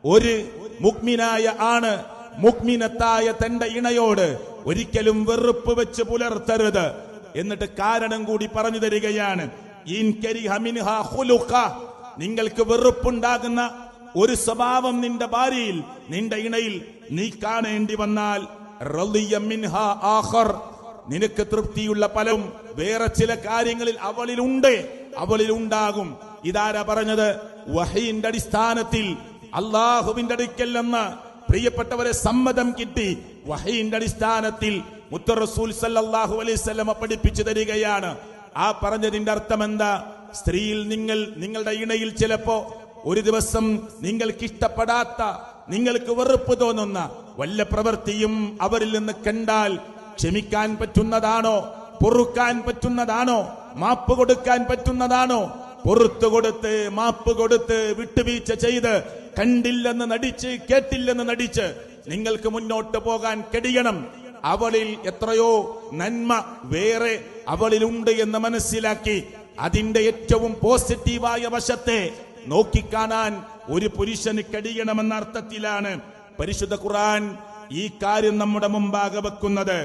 ഒരു മുഅ്മിനായ ആണ് മുഅ്മിനത്തായ തന്റെ ഇണയോട് ഒരിക്കലും വെറുപ്പ് വെച്ച് പുലർത്തരുത്. എന്നിട്ട് കാരണം കൂടി പറഞ്ഞു തരികയാണ്. ഇൻ കരിഹ മിൻഹാ ഖുലുഖ, നിങ്ങൾക്ക് വെറുപ്പുണ്ടാകുന്ന ഒരു സ്വഭാവം നിന്റെ ഭാര്യയിൽ, നിന്റെ ഇണയിൽ നീ കാണേണ്ടി വന്നാൽ റളിയ മിൻഹാ ആഖർ, നിനക്ക് തൃപ്തിയുള്ള പലരും വേറെ ചില കാര്യങ്ങളിൽ അവളിൽ ഉണ്ടാകും. ഇതാരാ പറഞ്ഞത്? വഹീന്റെ അടിസ്ഥാനത്തിൽ അല്ലാഹുവിന്റെ അടുക്കൽ നിന്ന് പ്രിയപ്പെട്ടവരെ സമ്മതം കിട്ടി. വഹീന്റെ അടിസ്ഥാനത്തിൽ മുത്ത റസൂൽ സല്ലല്ലാഹു അലൈഹി വസല്ലം പഠിപ്പിച്ചു തരികയാണ്. ആ പറഞ്ഞതിന്റെ അർത്ഥം എന്താ? സ്ത്രീയിൽ നിങ്ങളുടെ ഇണയിൽ ചിലപ്പോ ഒരു ദിവസം നിങ്ങൾക്ക് ഇഷ്ടപ്പെടാത്ത, നിങ്ങൾക്ക് വെറുപ്പ് തോന്നുന്ന വല്ല പ്രവൃത്തിയും അവരിൽ നിന്ന് കണ്ടാൽ ക്ഷമിക്കാൻ പറ്റുന്നതാണോ? പൊറുക്കാൻ പറ്റുന്നതാണോ? മാപ്പ് കൊടുക്കാൻ പറ്റുന്നതാണോ? പൊറുത്തു കൊടുത്ത്, മാപ്പ് കൊടുത്ത്, വിട്ടുവീഴ്ച ചെയ്ത്, കണ്ടില്ലെന്ന് നടിച്ച്, കേട്ടില്ലെന്ന് നടിച്ച് നിങ്ങൾക്ക് മുന്നോട്ട് പോകാൻ കഴിയണം. അവളിൽ എത്രയോ നന്മ വേറെ അവളിലുണ്ട് എന്ന് മനസ്സിലാക്കി അതിന്റെ ഏറ്റവും പോസിറ്റീവായ വശത്തെ നോക്കിക്കാണാൻ ഒരു പുരുഷന് കഴിയണമെന്ന അർത്ഥത്തിലാണ് പരിശുദ്ധ ഖുർആൻ ഈ കാര്യം നമ്മുടെ മുമ്പാകെ വെക്കുന്നത്.